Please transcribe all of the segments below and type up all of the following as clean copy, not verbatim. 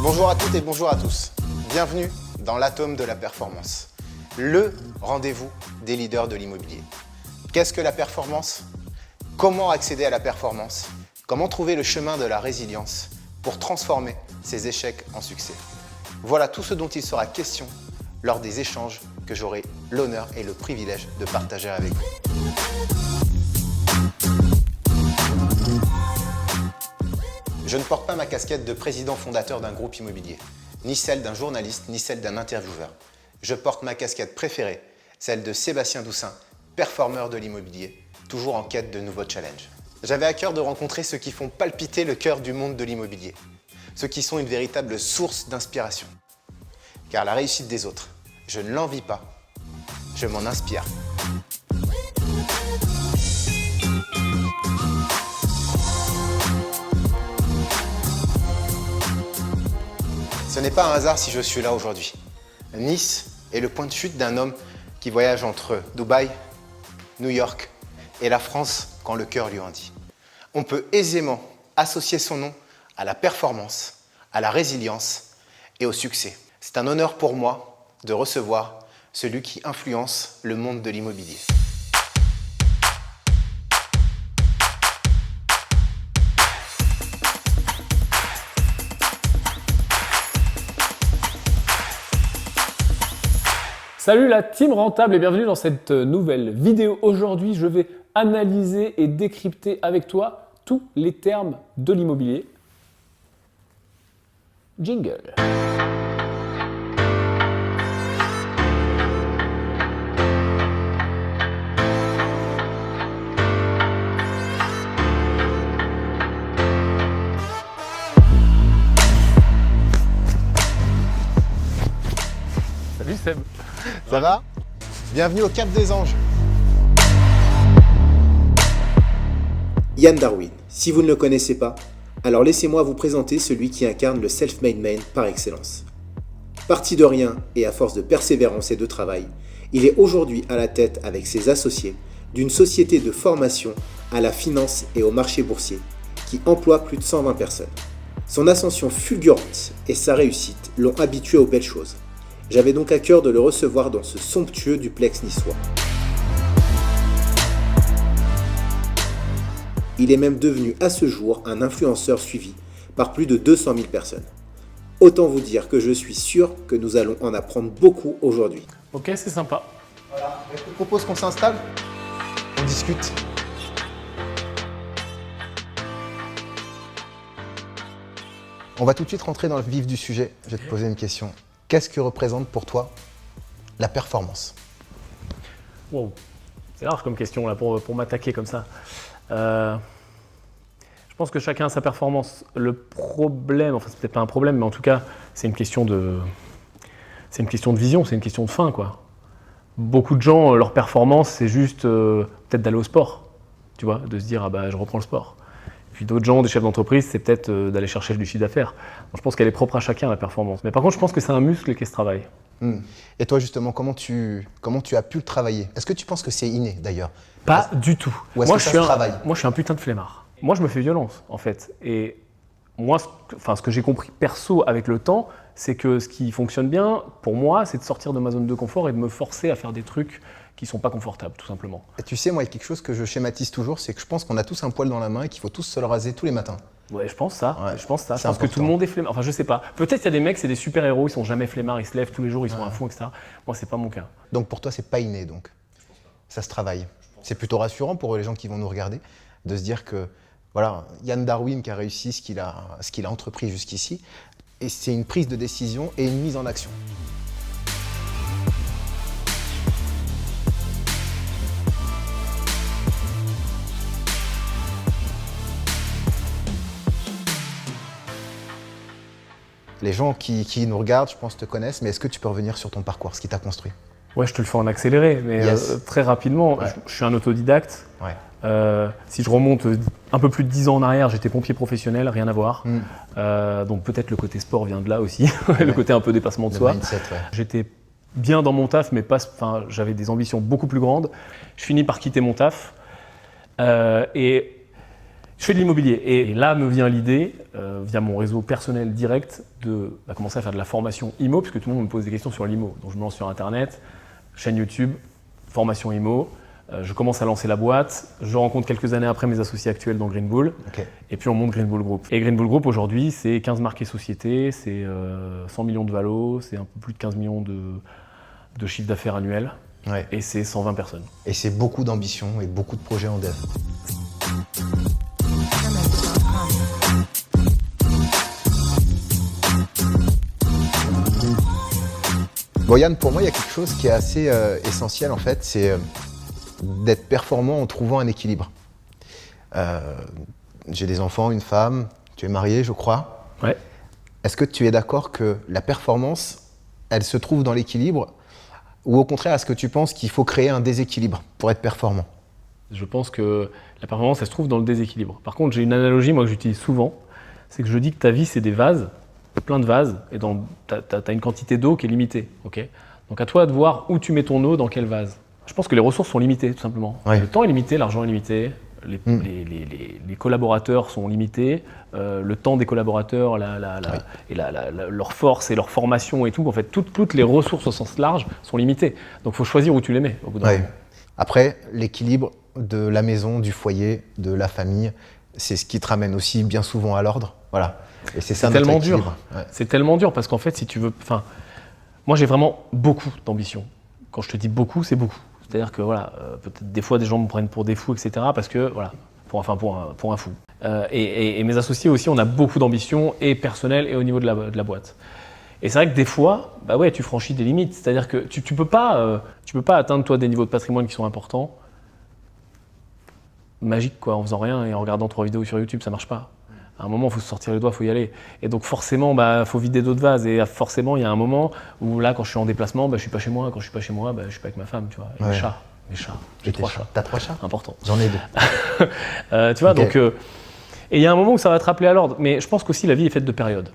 Bonjour à toutes et bonjour à tous. Bienvenue dans l'atome de la performance, le rendez-vous des leaders de l'immobilier. Qu'est-ce que la performance? Comment accéder à la performance? Comment trouver le chemin de la résilience pour transformer ses échecs en succès? Voilà tout ce dont il sera question lors des échanges que j'aurai l'honneur et le privilège de partager avec vous. Je ne porte pas ma casquette de président fondateur d'un groupe immobilier, ni celle d'un journaliste, ni celle d'un intervieweur. Je porte ma casquette préférée, celle de Sébastien Doussin, performeur de l'immobilier, toujours en quête de nouveaux challenges. J'avais à cœur de rencontrer ceux qui font palpiter le cœur du monde de l'immobilier, ceux qui sont une véritable source d'inspiration. Car la réussite des autres, je ne l'envie pas, je m'en inspire. Ce n'est pas un hasard si je suis là aujourd'hui. Nice est le point de chute d'un homme qui voyage entre Dubaï, New York et la France quand le cœur lui en dit. On peut aisément associer son nom à la performance, à la résilience et au succès. C'est un honneur pour moi de recevoir celui qui influence le monde de l'immobilier. Salut la team rentable et bienvenue dans cette nouvelle vidéo. Aujourd'hui, je vais analyser et décrypter avec toi tous les termes de l'immobilier. Jingle. Salut Seb. Ça va? Bienvenue au Cap des Anges. Yann Darwin. Si vous ne le connaissez pas, alors laissez-moi vous présenter celui qui incarne le self-made man par excellence. Parti de rien et à force de persévérance et de travail, il est aujourd'hui à la tête avec ses associés d'une société de formation à la finance et au marché boursier qui emploie plus de 120 personnes. Son ascension fulgurante et sa réussite l'ont habitué aux belles choses. J'avais donc à cœur de le recevoir dans ce somptueux duplex niçois. Il est même devenu à ce jour un influenceur suivi par plus de 200 000 personnes. Autant vous dire que je suis sûr que nous allons en apprendre beaucoup aujourd'hui. Ok, c'est sympa. Voilà, je te propose qu'on s'installe, on discute. On va tout de suite rentrer dans le vif du sujet. Je vais te poser une question. Qu'est-ce que représente pour toi la performance? Wow. C'est large comme question là pour m'attaquer comme ça. Je pense que chacun a sa performance. Le problème, enfin c'est peut-être pas un problème, mais en tout cas c'est une question de vision, c'est une question de fin quoi. Beaucoup de gens, leur performance c'est juste peut-être d'aller au sport, tu vois, de se dire ah bah je reprends le sport. Puis d'autres gens, des chefs d'entreprise, c'est peut-être d'aller chercher du chiffre d'affaires. Donc, je pense qu'elle est propre à chacun, la performance. Mais par contre, je pense que c'est un muscle qui se travaille. Et toi, justement, comment tu as pu le travailler? Est-ce que tu penses que c'est inné, d'ailleurs? Pas du tout. Ou est-ce que ça se travaille? Moi, je suis un putain de flemmard. Moi, je me fais violence, en fait. Et moi, ce que j'ai compris perso avec le temps, c'est que ce qui fonctionne bien, pour moi, c'est de sortir de ma zone de confort et de me forcer à faire des trucs qui ne sont pas confortables, tout simplement. Et tu sais, moi, il y a quelque chose que je schématise toujours, c'est que je pense qu'on a tous un poil dans la main et qu'il faut tous se le raser tous les matins. Ouais, je pense ça. Ouais, je pense que important. tout le monde est flemmard. Enfin, je sais pas. Peut-être il y a des mecs, c'est des super-héros, ils sont jamais flemmards, ils se lèvent tous les jours, ils sont à fond, etc. Moi, c'est pas mon cas. Donc pour toi, c'est pas inné, donc ça se travaille. C'est plutôt rassurant pour les gens qui vont nous regarder de se dire que voilà, Yann Darwin qui a réussi ce qu'il a entrepris jusqu'ici, et c'est une prise de décision et une mise en action. Les gens qui nous regardent, je pense, te connaissent, mais est-ce que tu peux revenir sur ton parcours, ce qui t'a construit? Ouais, je te le fais en accéléré, mais très rapidement. Ouais. Je suis un autodidacte. Ouais. Si je remonte un peu plus de 10 ans en arrière, j'étais pompier professionnel, rien à voir. Donc peut-être le côté sport vient de là aussi, le côté un peu dépassement de soi. Mindset, ouais. J'étais bien dans mon taf, mais j'avais des ambitions beaucoup plus grandes. Je finis par quitter mon taf et Je fais de l'immobilier et là me vient l'idée, via mon réseau personnel direct, de commencer à faire de la formation IMO, puisque tout le monde me pose des questions sur l'IMO. Donc je me lance sur Internet, chaîne YouTube, formation IMO. Je commence à lancer la boîte, je rencontre quelques années après mes associés actuels dans Green Bull, et puis on monte Green Bull Group. Et Green Bull Group aujourd'hui, c'est 15 marques et sociétés, c'est 100 millions de valo, c'est un peu plus de 15 millions de chiffre d'affaires annuel, et c'est 120 personnes. Et c'est beaucoup d'ambition et beaucoup de projets en dev. Bon Yann, pour moi, il y a quelque chose qui est assez essentiel en fait, c'est d'être performant en trouvant un équilibre. J'ai des enfants, une femme, tu es marié, je crois. Ouais. Est-ce que tu es d'accord que la performance, elle se trouve dans l'équilibre, ou au contraire, est-ce que tu penses qu'il faut créer un déséquilibre pour être performant? Je pense que la performance, elle se trouve dans le déséquilibre. Par contre, j'ai une analogie, moi, que j'utilise souvent, c'est que je dis que ta vie, c'est des vases, plein de vases, et tu as une quantité d'eau qui est limitée. Okay, donc à toi de voir où tu mets ton eau, dans quel vase. Je pense que les ressources sont limitées, tout simplement. Ouais. Le temps est limité, l'argent est limité, les collaborateurs sont limités, le temps des collaborateurs, leur force et leur formation et tout, en fait, toutes les ressources au sens large sont limitées. Donc il faut choisir où tu les mets au bout d'un moment. Après, l'équilibre de la maison, du foyer, de la famille, c'est ce qui te ramène aussi bien souvent à l'ordre. Voilà. Et c'est ça notre tellement équilibre. dur. Ouais. C'est tellement dur parce qu'en fait, si tu veux, moi j'ai vraiment beaucoup d'ambition. Quand je te dis beaucoup, c'est beaucoup. C'est-à-dire que voilà, peut-être des fois des gens me prennent pour des fous, etc. Parce que voilà, pour un fou. Et mes associés aussi, on a beaucoup d'ambition et personnelle et au niveau de la boîte. Et c'est vrai que des fois, bah ouais, tu franchis des limites. C'est-à-dire que tu peux pas atteindre toi des niveaux de patrimoine qui sont importants, magique quoi, en faisant rien et en regardant 3 vidéos sur YouTube, ça marche pas. À un moment, il faut se sortir les doigts, il faut y aller. Et donc forcément, faut vider d'autres vases. Et forcément, il y a un moment où là, quand je suis en déplacement, je suis pas chez moi. Quand je suis pas chez moi, je suis pas avec ma femme, tu vois. Et mes chats. J'ai 3 chats. T'as 3 chats? Important. J'en ai 2. Tu vois, donc... et il y a un moment où ça va te rappeler à l'ordre. Mais je pense qu'aussi, la vie est faite de périodes.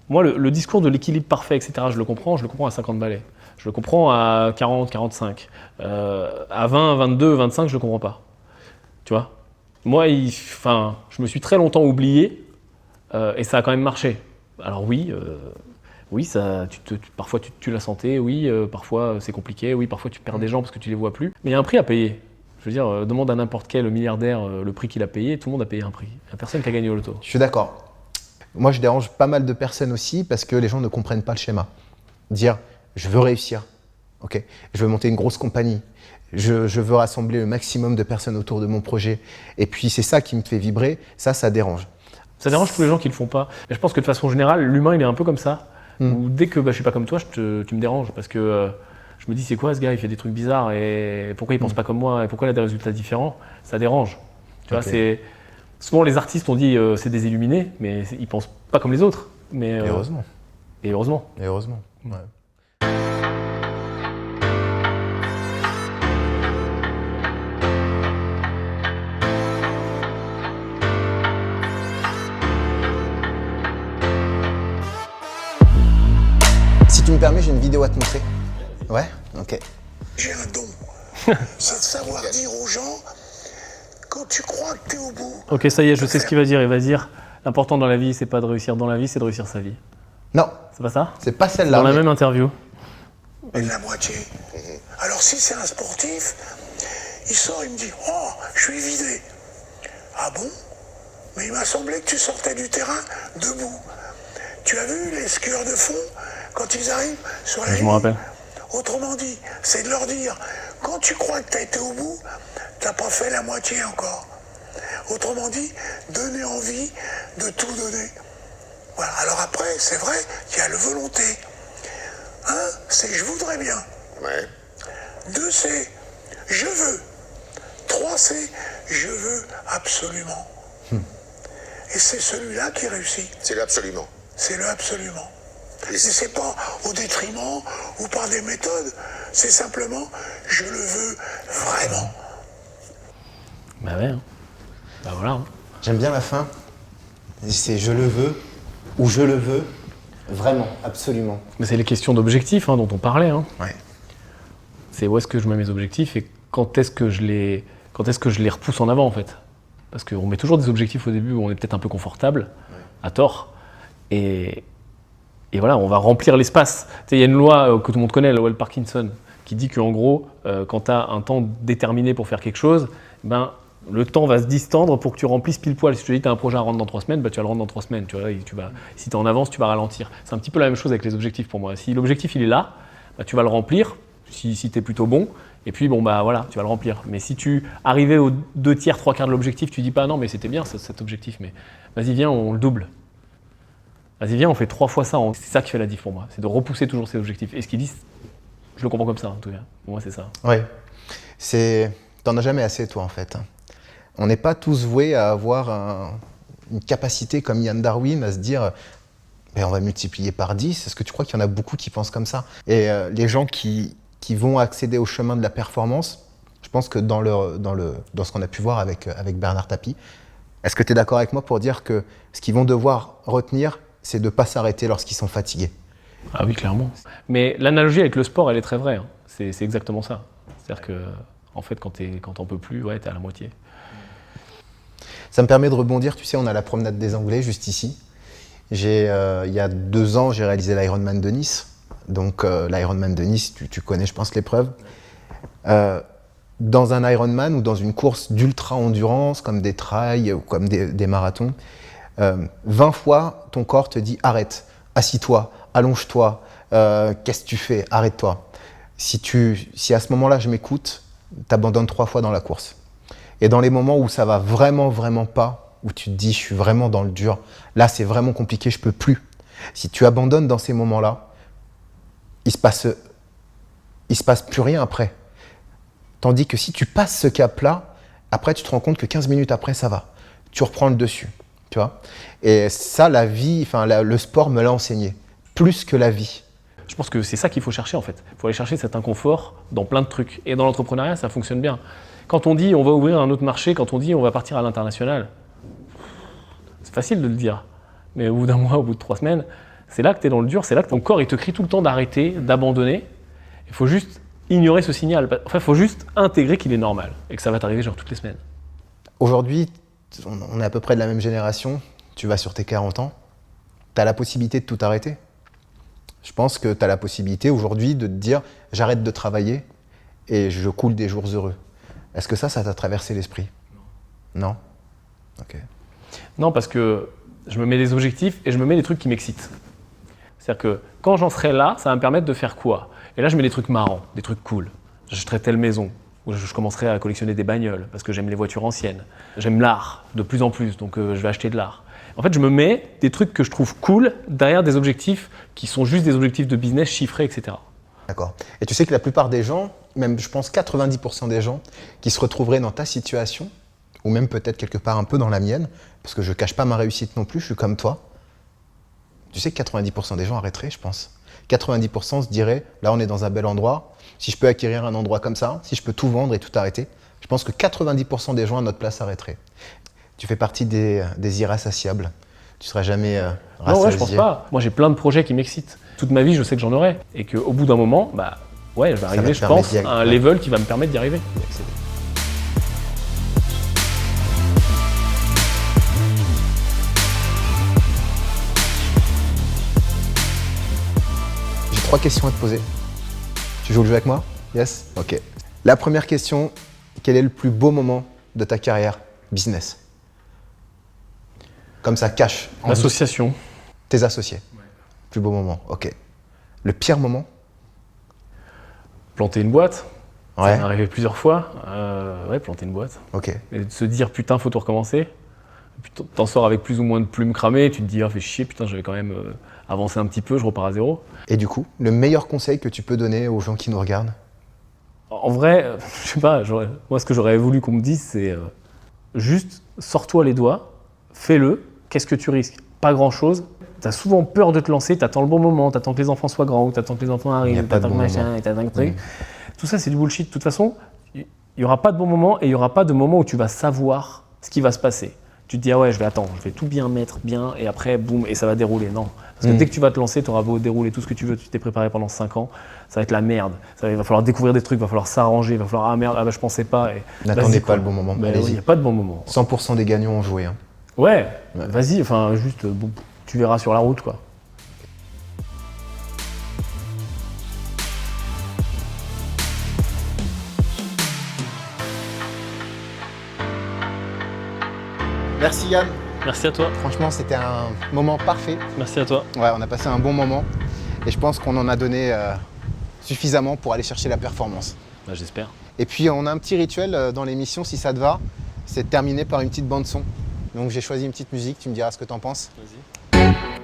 Moi, le discours de l'équilibre parfait, etc., je le comprends à 50 balais. Je le comprends à 40, 45. À 20, 22, 25, je le comprends pas. Tu vois. Moi, je me suis très longtemps oublié et ça a quand même marché. Alors oui, parfois tu tues la santé, oui, parfois c'est compliqué, oui, parfois tu perds des gens parce que tu les vois plus. Mais il y a un prix à payer. Je veux dire, demande à n'importe quel milliardaire le prix qu'il a payé, tout le monde a payé un prix. Il n'y a personne qui a gagné au loto. Je suis d'accord. Moi, je dérange pas mal de personnes aussi parce que les gens ne comprennent pas le schéma. Dire, je veux réussir, ok, je veux monter une grosse compagnie. Je veux rassembler le maximum de personnes autour de mon projet. Et puis, c'est ça qui me fait vibrer. Ça dérange. Ça dérange tous les gens qui le font pas. Mais je pense que de façon générale, l'humain, il est un peu comme ça. Où dès que je suis pas comme toi, tu me déranges. Parce que je me dis, c'est quoi ce gars? Il fait des trucs bizarres. Et pourquoi il pense pas comme moi? Et pourquoi il a des résultats différents? Ça dérange. Tu vois, souvent, les artistes, on dit c'est des illuminés. Mais ils pensent pas comme les autres. Mais, et heureusement. Et heureusement. Et heureusement. Ouais. Si tu me permets, j'ai une vidéo à te montrer. Ouais? Ok. J'ai un don. C'est de savoir dire aux gens, quand tu crois que t'es au bout... Ok, ça y est, je sais ce qu'il va dire. Il va dire, l'important dans la vie, c'est pas de réussir dans la vie, c'est de réussir sa vie. Non. C'est pas ça? C'est pas celle-là. Dans la même interview. Mais la moitié. Alors si c'est un sportif, il sort, il me dit, oh, je suis vidé. Ah bon? Mais il m'a semblé que tu sortais du terrain debout. Tu as vu les skieurs de fond quand ils arrivent sur la ligne? Je me rappelle. Autrement dit, c'est de leur dire, quand tu crois que tu as été au bout, t'as pas fait la moitié encore. Autrement dit, donner envie de tout donner. Voilà. Alors après, c'est vrai qu'il y a le volonté. 1, c'est je voudrais bien. Ouais. 2, c'est je veux. 3, c'est je veux absolument. Et c'est celui-là qui réussit. C'est l'absolument. C'est le absolument. Et c'est pas au détriment ou par des méthodes. C'est simplement je le veux vraiment. Bah ouais. Bah voilà. J'aime bien la fin. C'est je le veux ou je le veux vraiment, absolument. Mais c'est les questions d'objectifs dont on parlait. Ouais. C'est où est-ce que je mets mes objectifs et quand est-ce que je les repousse en avant en fait. Parce qu'on met toujours des objectifs au début où on est peut-être un peu confortable, à tort. Et voilà, on va remplir l'espace. Tu sais, il y a une loi que tout le monde connaît, la loi de Parkinson, qui dit qu'en gros, quand tu as un temps déterminé pour faire quelque chose, ben, le temps va se distendre pour que tu remplisses pile poil. Si tu te dis que tu as un projet à rendre dans 3 semaines, ben, tu vas le rendre dans 3 semaines. Tu vois, si tu es en avance, tu vas ralentir. C'est un petit peu la même chose avec les objectifs pour moi. Si l'objectif il est là, ben, tu vas le remplir, si tu es plutôt bon. Et puis, bon, bah voilà, tu vas le remplir. Mais si tu arrivais aux 2 tiers, 3 quarts de l'objectif, tu dis pas non, mais c'était bien cet objectif, mais vas-y, viens, on le double. Vas-y, viens, on fait 3 fois ça. C'est ça qui fait la diff pour moi, c'est de repousser toujours ses objectifs. Et ce qu'ils disent, je le comprends comme ça, en tout cas. Pour moi, c'est ça. Ouais. T'en as jamais assez, toi, en fait. On n'est pas tous voués à avoir une capacité comme Ian Darwin à se dire on va multiplier par 10. Est-ce que tu crois qu'il y en a beaucoup qui pensent comme ça? Et les gens qui vont accéder au chemin de la performance, je pense que dans ce qu'on a pu voir avec Bernard Tapie, est-ce que tu es d'accord avec moi pour dire que ce qu'ils vont devoir retenir, c'est de ne pas s'arrêter lorsqu'ils sont fatigués? Ah oui, clairement. Mais l'analogie avec le sport, elle est très vraie. Hein. C'est exactement ça. C'est-à-dire que, en fait, quand t'en peux plus, ouais, t'es à la moitié. Ça me permet de rebondir. Tu sais, on a la promenade des Anglais juste ici. Il y a 2 ans, j'ai réalisé l'Ironman de Nice. Donc l'Ironman de Nice, tu connais, je pense, l'épreuve. Dans un Ironman ou dans une course d'ultra-endurance, comme des trails ou comme des marathons, 20 fois, ton corps te dit « arrête, assis-toi, allonge-toi, qu'est-ce que tu fais, arrête-toi ». Si à ce moment-là, je m'écoute, t'abandonnes 3 fois dans la course. Et dans les moments où ça va vraiment, vraiment pas, où tu te dis « je suis vraiment dans le dur, là c'est vraiment compliqué, je peux plus ». Si tu abandonnes dans ces moments-là, il se passe plus rien après. Tandis que si tu passes ce cap-là, après tu te rends compte que 15 minutes après, ça va. Tu reprends le dessus, tu vois. Et ça, la vie, le sport me l'a enseigné, plus que la vie. Je pense que c'est ça qu'il faut chercher en fait. Il faut aller chercher cet inconfort dans plein de trucs. Et dans l'entrepreneuriat, ça fonctionne bien. Quand on dit on va ouvrir un autre marché, quand on dit on va partir à l'international, c'est facile de le dire. Mais au bout d'un mois, au bout de 3 semaines, c'est là que tu es dans le dur, c'est là que ton corps il te crie tout le temps d'arrêter, d'abandonner. Il faut juste ignorer ce signal. Enfin, il faut juste intégrer qu'il est normal et que ça va t'arriver genre toutes les semaines. Aujourd'hui, on est à peu près de la même génération. Tu vas sur tes 40 ans, tu as la possibilité de tout arrêter. Je pense que tu as la possibilité aujourd'hui de te dire « j'arrête de travailler et je coule des jours heureux ». Est-ce que ça t'a traversé l'esprit? Non. Ok. Non, parce que je me mets des objectifs et je me mets des trucs qui m'excitent. C'est-à-dire que quand j'en serai là, ça va me permettre de faire quoi? Et là, je mets des trucs marrants, des trucs cool. J'achèterai telle maison, ou je commencerai à collectionner des bagnoles, parce que j'aime les voitures anciennes. J'aime l'art de plus en plus, donc je vais acheter de l'art. En fait, je me mets des trucs que je trouve cool derrière des objectifs qui sont juste des objectifs de business chiffrés, etc. D'accord. Et tu sais que la plupart des gens, même je pense 90% des gens qui se retrouveraient dans ta situation, ou même peut-être quelque part un peu dans la mienne, parce que je ne cache pas ma réussite non plus, je suis comme toi, tu sais que 90% des gens arrêteraient, je pense. 90% se diraient, là on est dans un bel endroit, si je peux acquérir un endroit comme ça, si je peux tout vendre et tout arrêter, je pense que 90% des gens à notre place arrêteraient. Tu fais partie des irrassasiables. Tu ne seras jamais rassasié. Non, ouais, je pense pas. Moi, j'ai plein de projets qui m'excitent. Toute ma vie, je sais que j'en aurai. Et qu'au bout d'un moment, je vais arriver, je pense, à un level qui va me permettre d'y arriver. J'ai 3 questions à te poser. Tu joues le jeu avec moi? Yes? Ok. La première question, quel est le plus beau moment de ta carrière business? Comme ça, cash. L'association. Tes associés. Ouais. Plus beau moment, ok. Le pire moment? Planter une boîte. Ouais. Ça m'est arrivé plusieurs fois. Planter une boîte. Ok. Et de se dire, putain, faut tout recommencer. Puis t'en sors avec plus ou moins de plumes cramées. Tu te dis, fais chier, putain, j'avais quand même avancé un petit peu, je repars à zéro. Et du coup, le meilleur conseil que tu peux donner aux gens qui nous regardent? En vrai, je sais pas, moi ce que j'aurais voulu qu'on me dise, c'est juste sors-toi les doigts, fais-le, qu'est-ce que tu risques? Pas grand-chose. T'as souvent peur de te lancer, t'attends le bon moment, t'attends que les enfants soient grands, ou t'attends que les enfants arrivent, t'attends que machin, et t'attends que truc. Tout ça, c'est du bullshit. De toute façon, il n'y aura pas de bon moment et il n'y aura pas de moment où tu vas savoir ce qui va se passer. Tu te dis, ah ouais, je vais attendre, je vais tout bien mettre, bien, et après, boum, et ça va dérouler. Non, Parce que dès que tu vas te lancer, tu auras beau dérouler tout ce que tu veux, tu t'es préparé pendant 5 ans, ça va être la merde. Il va falloir découvrir des trucs, il va falloir s'arranger, il va falloir ah merde, ah bah je pensais pas. N'attendez pas le bon moment. Il n'y a pas de bon moment. 100% des gagnants ont joué. Hein. Ouais, vas-y, enfin juste, bon, tu verras sur la route quoi. Merci Yann. Merci à toi. Franchement, c'était un moment parfait. Merci à toi. Ouais, on a passé un bon moment et je pense qu'on en a donné suffisamment pour aller chercher la performance. Bah, j'espère. Et puis on a un petit rituel dans l'émission, si ça te va, c'est de terminer par une petite bande son. Donc j'ai choisi une petite musique, tu me diras ce que t'en penses. Vas-y.